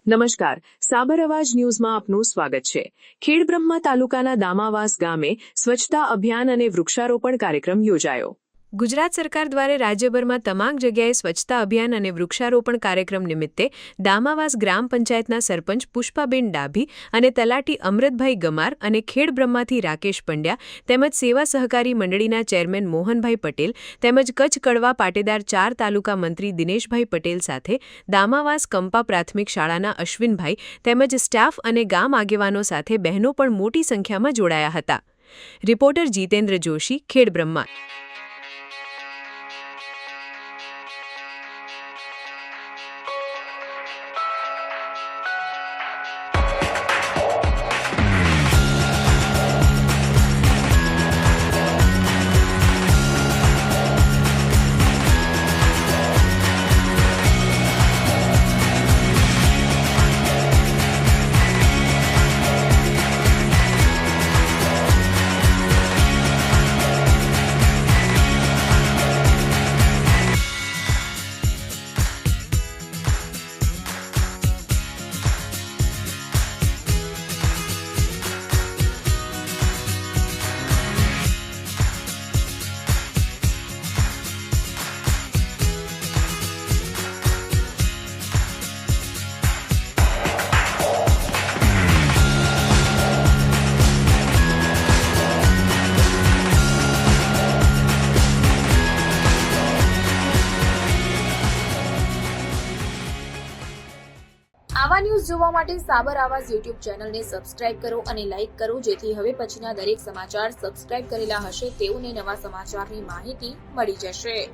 નમસ્કાર, સાબર અવાજ ન્યૂઝમાં આપનું સ્વાગત છે। ખેડબ્રહ્મા તાલુકાના દામાવાસ ગામે સ્વચ્છતા અભિયાન અને વૃક્ષારોપણ કાર્યક્રમ યોજાયો। ગુજરાત સરકાર દ્વારા રાજ્યભરમાં તમામ જગ્યાએ સ્વચ્છતા અભિયાન અને વૃક્ષારોપણ કાર્યક્રમ નિમિત્તે દામાવાસ ગ્રામ પંચાયતના સરપંચ પુષ્પાબેન ડાભી અને તલાટી અમૃતભાઈ ગમાર અને ખેડબ્રહ્માથી રાકેશ પંડ્યા તેમજ સેવા સહકારી મંડળીના ચેરમેન મોહનભાઈ પટેલ તેમજ કચ્છ કડવા પાટેદાર 4 તાલુકા મંત્રી દિનેશભાઈ પટેલ સાથે દામાવાસ કંપા પ્રાથમિક શાળાના અશ્વિનભાઈ તેમજ સ્ટાફ અને ગામ આગેવાનો સાથે બહેનો પણ મોટી સંખ્યામાં જોડાયા હતા। રિપોર્ટર જીતેન્દ્ર જોશી, ખેડબ્રહ્મા। આવા ન્યૂઝ જોવા માટે સાબર આવાઝ યુટ્યુબ ચેનલને સબસ્ક્રાઇબ કરો અને લાઇક કરો, જેથી હવે પછીના દરેક સમાચાર સબસ્ક્રાઇબ કરેલા હશે તેઓને નવા સમાચારની માહિતી મળી જશે।